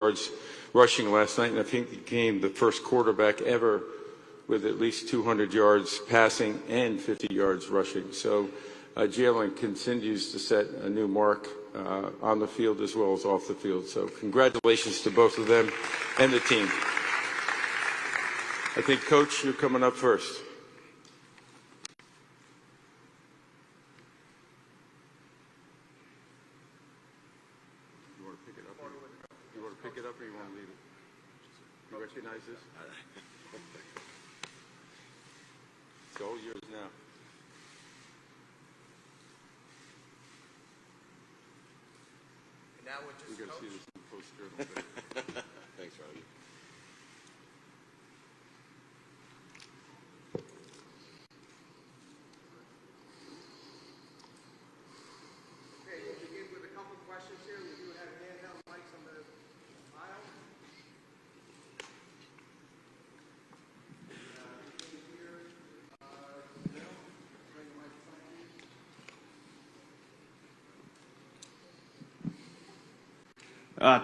yards rushing last night, and I think he became the first quarterback ever with at least 200 yards passing and 50 yards rushing. So Jalen continues to set a new mark on the field as well as off the field. So congratulations to both of them and the team. I think, Coach, you're coming up first. You want to pick it up? You want to pick it up or you want to leave it? You recognize this? It's all yours now. And now we're just we got to see this in post-journal. Thanks, Roger. Okay, we'll begin with a couple questions here. We do have handheld mics on the aisle.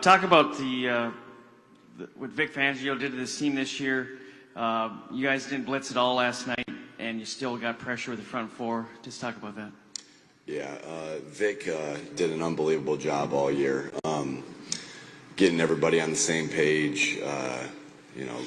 Talk about what Vic Fangio did to this team this year. You guys didn't blitz at all last night, and you still got pressure with the front four. Just talk about that. Yeah, Vic did an unbelievable job all year, getting everybody on the same page. You know,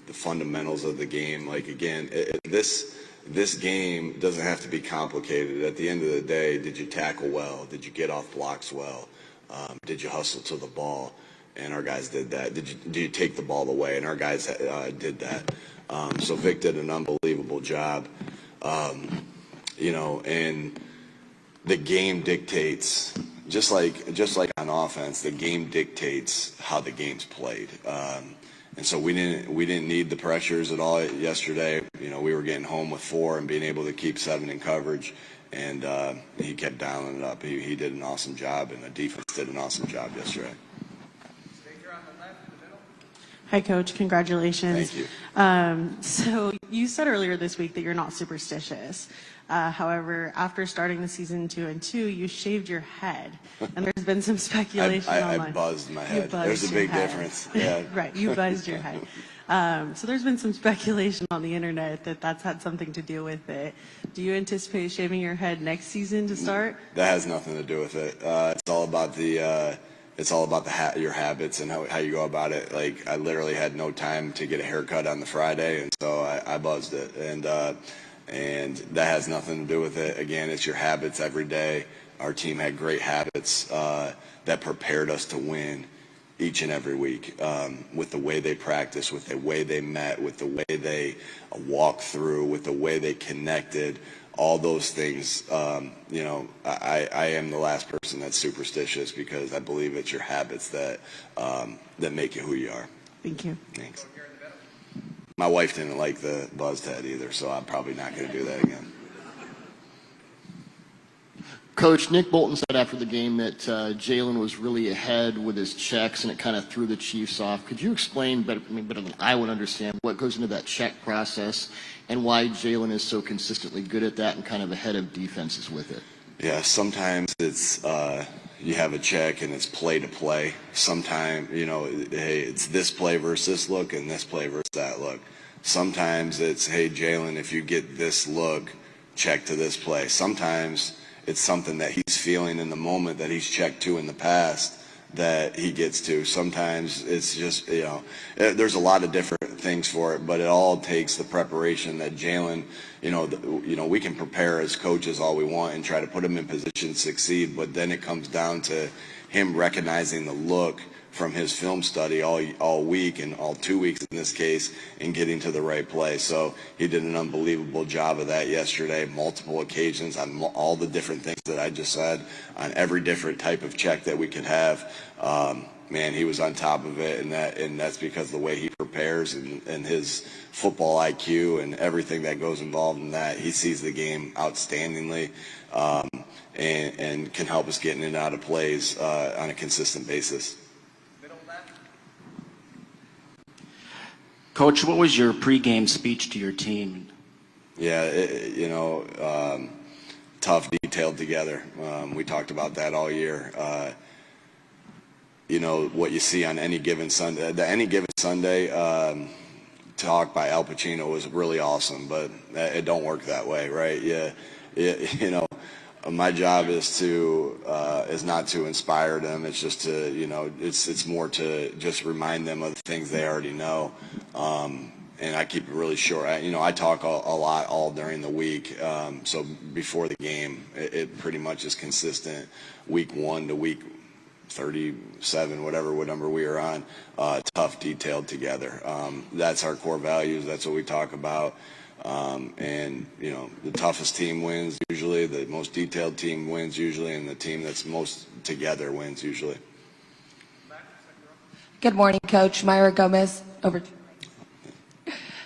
the fundamentals of the game. Like again, this game doesn't have to be complicated. At the end of the day, did you tackle well? Did you get off blocks well? Did you hustle to the ball? And our guys did that. Did you take the ball away? And our guys did that. So Vic did an unbelievable job. You know, and the game dictates, just like on offense, the game dictates how the game's played. And so we didn't need the pressures at all yesterday. You know, we were getting home with 4 and being able to keep 7 in coverage. And he kept dialing it up. He did an awesome job, and the defense did an awesome job yesterday. Hi, Coach. Congratulations. Thank you. So you said earlier this week that you're not superstitious. However, after starting the season 2-2, you shaved your head, and there's been some speculation online. I buzzed my head. There's a big difference. Yeah. Right, you buzzed your head. So there's been some speculation on the internet that that's had something to do with it. Do you anticipate shaving your head next season to start? That has nothing to do with it. It's all about your habits and how you go about it. Like I literally had no time to get a haircut on the Friday, and so I buzzed it. And that has nothing to do with it. Again, it's your habits every day. Our team had great habits that prepared us to win each and every week, with the way they practiced, with the way they met, with the way they walked through, with the way they connected, all those things. You know, I am the last person that's superstitious because I believe it's your habits that make you who you are. Thank you. Thanks. My wife didn't like the buzzed head either, so I'm probably not going to do that again. Coach, Nick Bolton said after the game that Jalen was really ahead with his checks and it kind of threw the Chiefs off. Could you explain better than I would understand what goes into that check process and why Jalen is so consistently good at that and kind of ahead of defenses with it? Yeah, sometimes it's you have a check and it's play to play. Sometimes, you know, hey, it's this play versus this look and this play versus that look. Sometimes it's, hey, Jalen, if you get this look, check to this play. Sometimes it's something that he's feeling in the moment that he's checked to in the past that he gets to. Sometimes it's just, you know, there's a lot of different things for it, but it all takes the preparation that Jalen, you know, we can prepare as coaches all we want and try to put him in position to succeed, but then it comes down to him recognizing the look from his film study all week and all 2 weeks in this case and getting to the right play. So he did an unbelievable job of that yesterday, multiple occasions on all the different things that I just said, on every different type of check that we could have. Man, he was on top of it, and that's because of the way he prepares and his football IQ and everything that goes involved in that. He sees the game outstandingly and can help us get in and out of plays on a consistent basis. Coach, what was your pregame speech to your team? Yeah, tough, detailed together. We talked about that all year. you know, what you see on Any Given Sunday. The Any Given Sunday talk by Al Pacino was really awesome, but it don't work that way, right? Yeah, you know, my job is not to inspire them. It's just to, you know, it's more to just remind them of the things they already know. And I keep it really short. You know, I talk a lot all during the week. So before the game, it pretty much is consistent, week 1 to week 37, whatever number we are on, tough, detailed together. That's our core values. That's what we talk about. And, you know, the toughest team wins usually, the most detailed team wins usually, and the team that's most together wins usually. Good morning, Coach. Myra Gomez.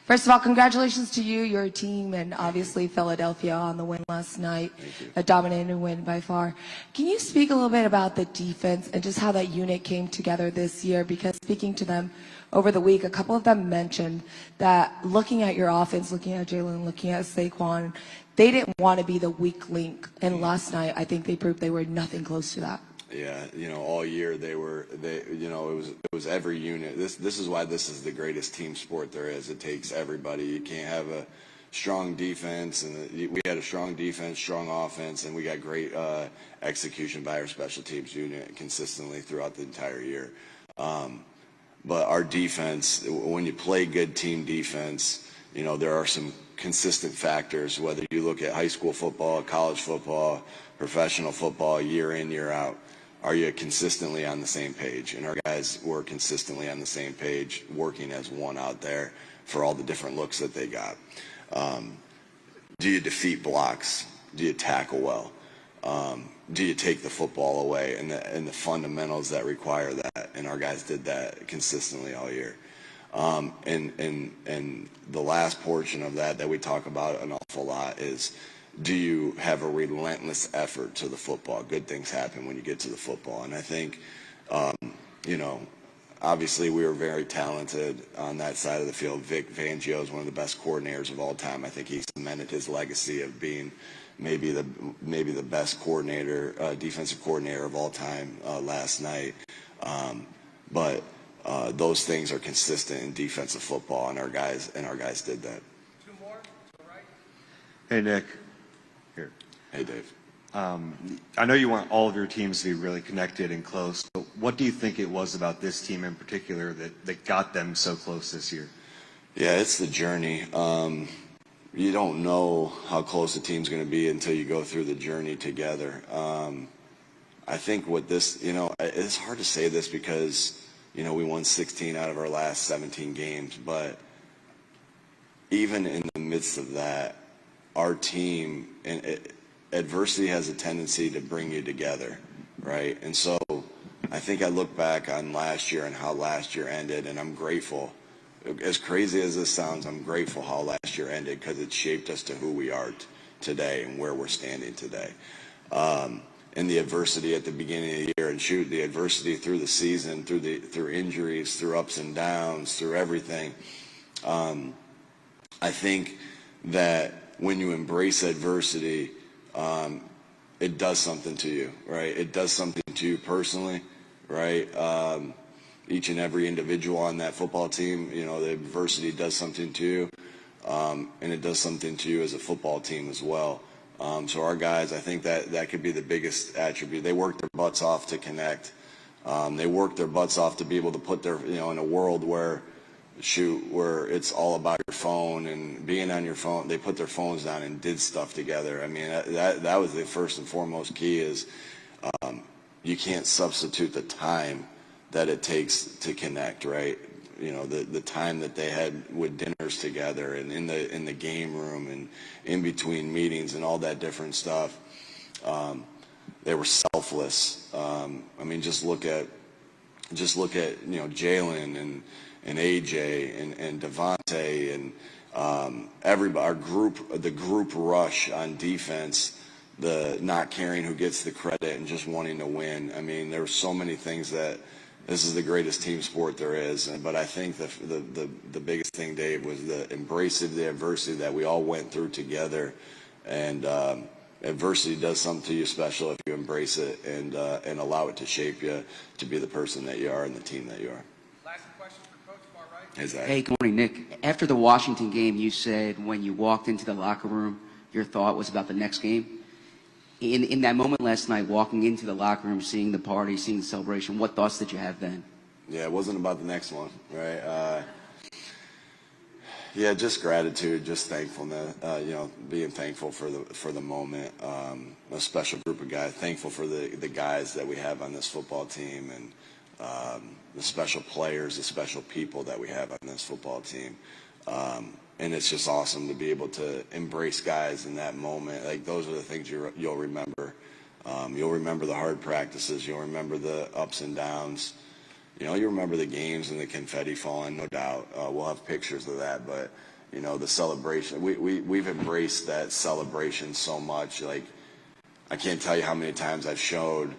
First of all, congratulations to you, your team, and obviously Philadelphia on the win last night, a dominating win by far. Can you speak a little bit about the defense and just how that unit came together this year? Because speaking to them over the week, a couple of them mentioned that looking at your offense, looking at Jalen, looking at Saquon, they didn't want to be the weak link. And last night, I think they proved they were nothing close to that. Yeah, you know, all year you know, it was every unit. This is why this is the greatest team sport there is. It takes everybody. You can't have a strong defense, and we had a strong defense, strong offense, and we got great execution by our special teams unit consistently throughout the entire year. But our defense, when you play good team defense, you know, there are some consistent factors, whether you look at high school football, college football, professional football, year in, year out. Are you consistently on the same page? And our guys were consistently on the same page, working as one out there for all the different looks that they got. Do you defeat blocks? Do you tackle well? Do you take the football away? And the fundamentals that require that. And our guys did that consistently all year. And the last portion of that we talk about an awful lot is, do you have a relentless effort to the football? Good things happen when you get to the football. And I think, you know, obviously we were very talented on that side of the field. Vic Fangio is one of the best coordinators of all time. I think he cemented his legacy of being maybe the best coordinator, defensive coordinator of all time last night. But those things are consistent in defensive football, and our guys did that. Two more, to the right. Hey, Nick. Here. Hey, Dave. I know you want all of your teams to be really connected and close, but what do you think it was about this team in particular that got them so close this year? Yeah, it's the journey. You don't know how close the team's going to be until you go through the journey together. I think what this, you know, it's hard to say this because, you know, we won 16 out of our last 17 games, but even in the midst of that, our team, and adversity has a tendency to bring you together, right? And so I think I look back on last year and how last year ended, and I'm grateful. As crazy as this sounds, I'm grateful how last year ended because it shaped us to who we are today and where we're standing today. And the adversity at the beginning of the year, and shoot, the adversity through the season, through injuries, through ups and downs, through everything. I think that when you embrace adversity, it does something to you, right? It does something to you personally, right? Each and every individual on that football team, you know, the adversity does something to you, and it does something to you as a football team as well. So our guys, I think that could be the biggest attribute. They work their butts off to connect. They work their butts off to be able to put their, you know, in a world where it's all about your phone and being on your phone. They put their phones down and did stuff together. I mean, that was the first and foremost key is you can't substitute the time that it takes to connect, right? You know, the time that they had with dinners together and in the game room and in between meetings and all that different stuff. They were selfless. I mean, just look at you know, Jalen and AJ and Devontae and everybody, the group rush on defense, the not caring who gets the credit and just wanting to win. I mean, there were so many things that this is the greatest team sport there is. But I think the biggest thing, Dave, was the embrace of the adversity that we all went through together and adversity does something to you special if you embrace it and allow it to shape you to be the person that you are and the team that you are. Last question for Coach, far right. Hey, Zach. Hey, good morning, Nick. After the Washington game, you said when you walked into the locker room, your thought was about the next game. In that moment last night, walking into the locker room, seeing the party, seeing the celebration, what thoughts did you have then? Yeah, it wasn't about the next one, right? Yeah, just gratitude, just thankfulness. Being thankful for the moment. A special group of guys. Thankful for the guys that we have on this football team, and the special players, the special people that we have on this football team. And it's just awesome to be able to embrace guys in that moment. Like, those are the things you'll remember. You'll remember the hard practices. You'll remember the ups and downs. You remember the games and the confetti falling, no doubt. We'll have pictures of that, but the celebration. We've embraced that celebration so much. Like, I can't tell you how many times I've showed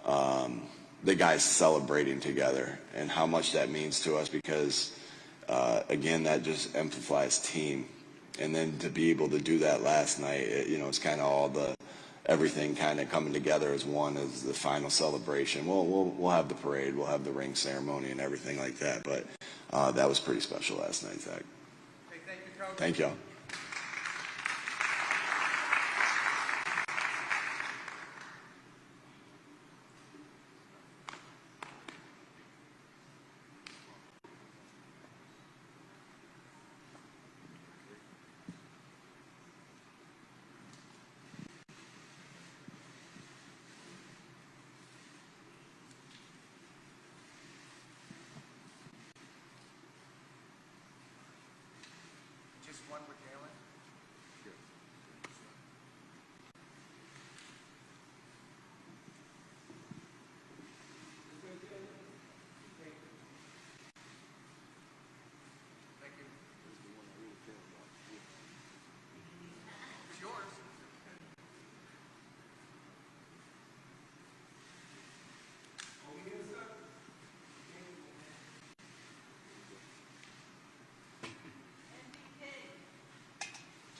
the guys celebrating together and how much that means to us, because again, that just amplifies team. And then to be able to do that last night, it's kind of all everything kind of coming together as one, as the final celebration. We'll have the parade, we'll have the ring ceremony and everything like that, but that was pretty special last night, Zach. Hey, thank you, Coach. Thank y'all. Just one with Jalen. Thank you. It's yours.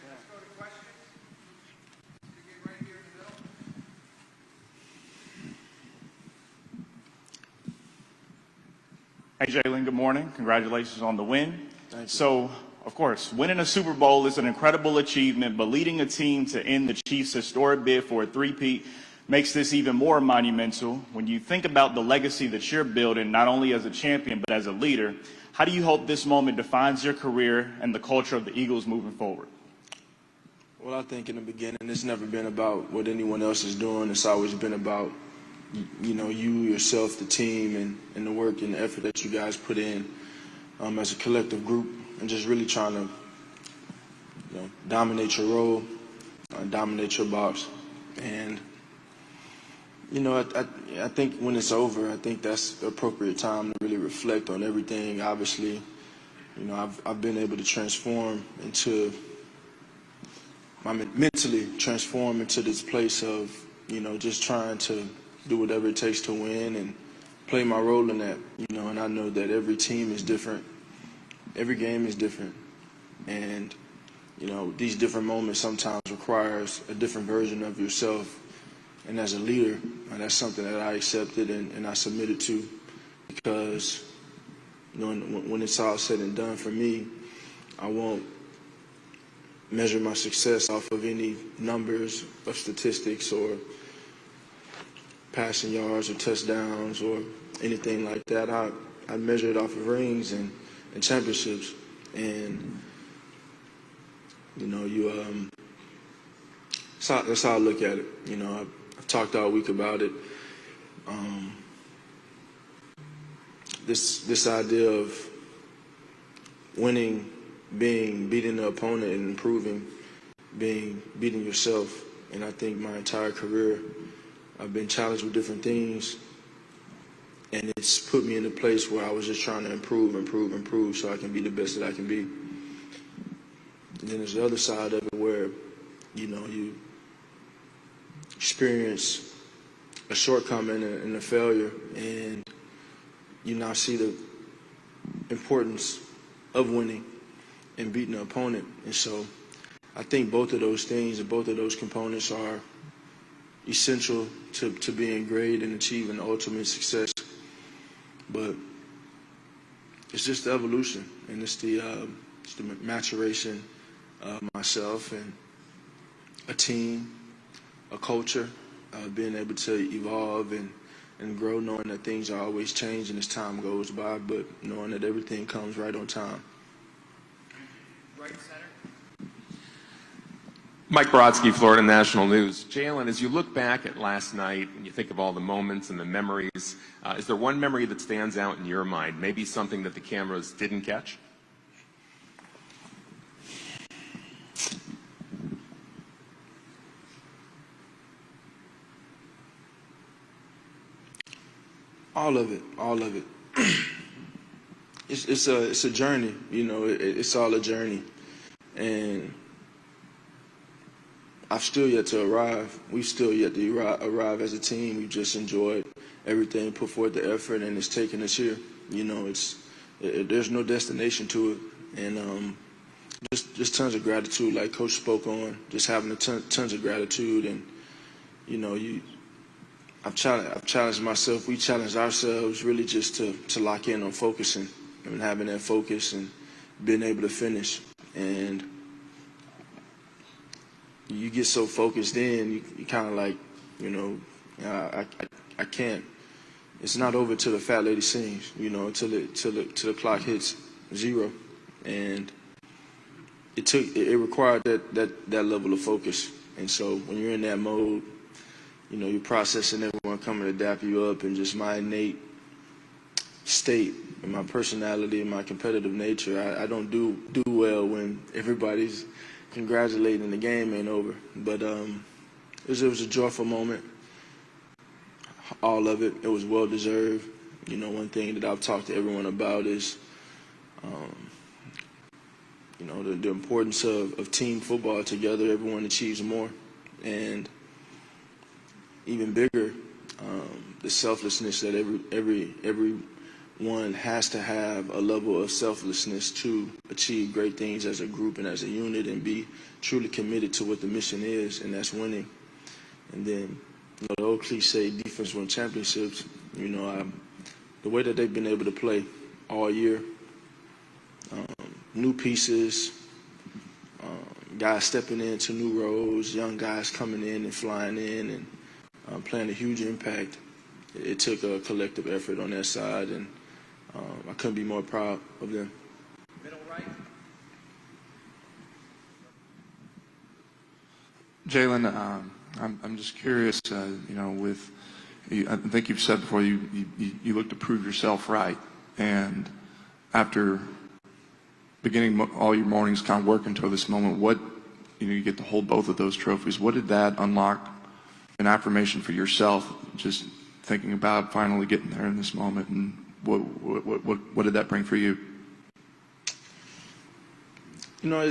Let's go to questions. Begin right here in the middle. Hey, Jalen, good morning. Congratulations on the win. So, of course, winning a Super Bowl is an incredible achievement, but leading a team to end the Chiefs' historic bid for a three-peat makes this even more monumental. When you think about the legacy that you're building, not only as a champion, but as a leader, how do you hope this moment defines your career and the culture of the Eagles moving forward? Well, I think in the beginning, it's never been about what anyone else is doing. It's always been about, you, yourself, the team, and the work and the effort that you guys put in as a collective group, and just really trying to, dominate your role, dominate your box. And, I think when it's over, I think that's the appropriate time to really reflect on everything. Obviously, I've been able to mentally transform into this place of, just trying to do whatever it takes to win and play my role in that, and I know that every team is different. Every game is different. And, these different moments sometimes requires a different version of yourself. And as a leader, that's something that I accepted and I submitted to, because, when it's all said and done for me, I won't measure my success off of any numbers of statistics or passing yards or touchdowns or anything like that. I measure it off of rings and championships. And, that's how I look at it. I've talked all week about it. This idea of winning, beating the opponent and improving, beating yourself. And I think my entire career, I've been challenged with different things, and it's put me in a place where I was just trying to improve so I can be the best that I can be. And then there's the other side of it where, you experience a shortcoming and a failure, and you now see the importance of winning and beating the opponent. And so I think both of those things and both of those components are essential to being great and achieving ultimate success. But it's just the evolution, and it's the maturation of myself and a team, a culture, being able to evolve and grow, knowing that things are always changing as time goes by, but knowing that everything comes right on time. Right center. Mike Brodsky, Florida National News. Jalen, as you look back at last night and you think of all the moments and the memories, is there one memory that stands out in your mind? Maybe something that the cameras didn't catch? All of it. It's a journey, you know. It's all a journey, and I've still yet to arrive. We've still yet to arrive as a team. We've just enjoyed everything, put forth the effort, and it's taken us here. You know, there's no destination to it, and just tons of gratitude, like Coach spoke on. Just having tons of gratitude, and you know, I've challenged myself. We challenged ourselves really just to lock in on focusing and having that focus and being able to finish. And you get so focused in, you kind of like, you know, I can't. It's not over till the fat lady sings, you know, till the clock hits 0. And it required that level of focus. And so when you're in that mode, you know, you're processing everyone coming to dap you up, and just my innate state and my personality and my competitive nature. I don't do well when everybody's congratulating the game ain't over. But it was a joyful moment. All of it. It was well deserved. You know, one thing that I've talked to everyone about is, you know, the importance of team football together. Everyone achieves more, and even bigger, the selflessness that everyone has to have a level of selflessness to achieve great things as a group and as a unit, and be truly committed to what the mission is, and that's winning. And then, you know, the old cliche, defense win championships. You know, the way that they've been able to play all year, new pieces, guys stepping into new roles, young guys coming in and flying in and playing a huge impact. It took a collective effort on their side, and I couldn't be more proud of them. Middle right. Jalen, I'm just curious, you know, I think you've said before you look to prove yourself right, and after beginning all your mornings kind of working toward this moment, you get to hold both of those trophies. What did that unlock an affirmation for yourself, just thinking about finally getting there in this moment, and what did that bring for you? You know,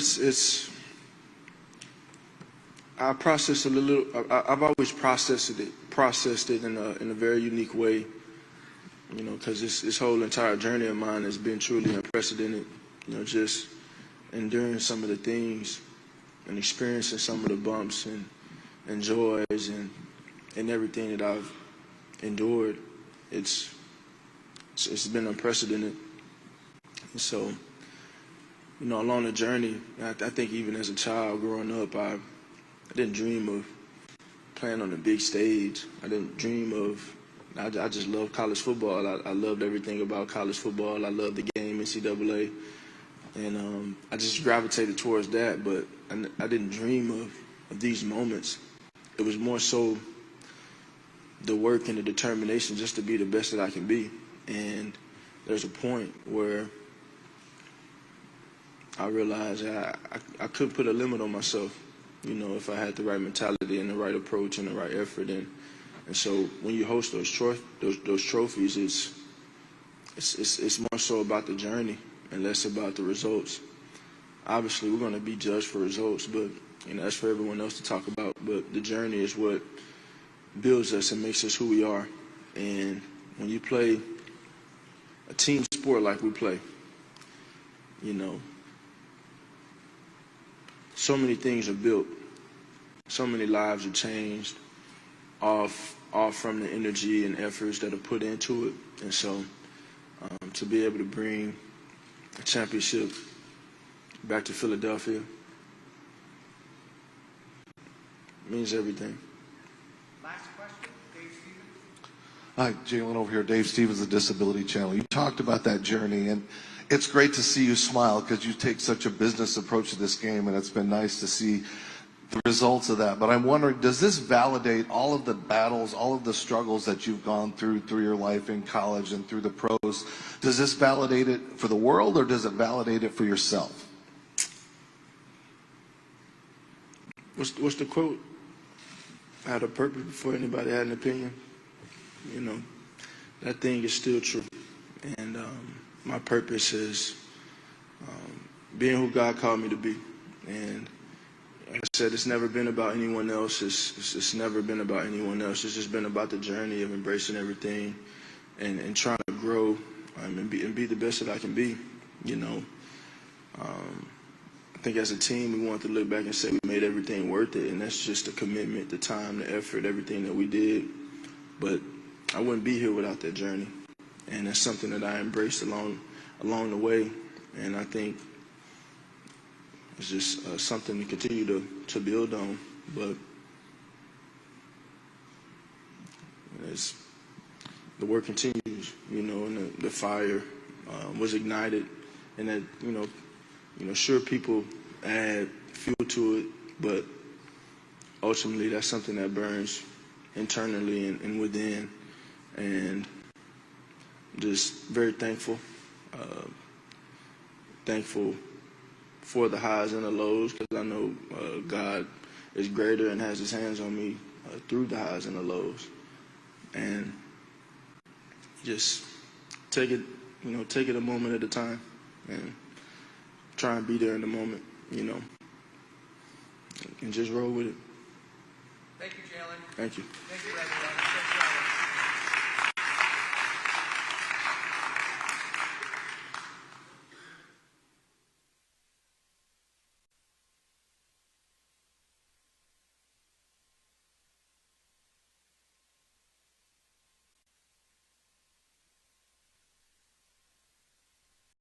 I process a little. I've always processed it in a very unique way. You know, because this whole entire journey of mine has been truly unprecedented. You know, just enduring some of the things and experiencing some of the bumps and joys and everything that I've endured. It's been unprecedented. And so, you know, along the journey, I think even as a child growing up, I didn't dream of playing on the big stage. I didn't dream of. I just loved college football. I loved everything about college football. I loved the game, NCAA. And I just gravitated towards that, but I didn't dream of these moments. It was more so the work and the determination just to be the best that I can be. And there's a point where I realized I could put a limit on myself, you know, if I had the right mentality and the right approach and the right effort. And so when you host those trophies, it's more so about the journey and less about the results. Obviously, we're going to be judged for results, but you know, that's for everyone else to talk about. But the journey is what builds us and makes us who we are. And when you play a team sport like we play, you know, so many things are built, so many lives are changed, all from the energy and efforts that are put into it. And so to be able to bring a championship back to Philadelphia means everything. Last question, Dave Stevens. Hi, Jalen over here, Dave Stevens of Disability Channel. You talked about that journey, and it's great to see you smile because you take such a business approach to this game, and it's been nice to see the results of that. But I'm wondering, does this validate all of the battles, all of the struggles that you've gone through your life in college and through the pros? Does this validate it for the world, or does it validate it for yourself? What's the quote? I had a purpose before anybody had an opinion. You know, that thing is still true. And my purpose is being who God called me to be. And like I said, it's never been about anyone else. It's never been about anyone else. It's just been about the journey of embracing everything and trying to grow and be the best that I can be. You know, I think as a team, we want to look back and say we made everything worth it, and that's just the commitment, the time, the effort, everything that we did. But I wouldn't be here without that journey, and that's something that I embraced along the way, and I think it's just something to continue to build on. But the work continues, you know, and the fire was ignited, and that, you know, sure, people add fuel to it, but ultimately that's something that burns internally and within. And just very thankful for the highs and the lows, because I know God is greater and has his hands on me through the highs and the lows. And just take it a moment at a time and try and be there in the moment, you know, and just roll with it. Thank you, Jalen. Thank you. Thank you, everyone.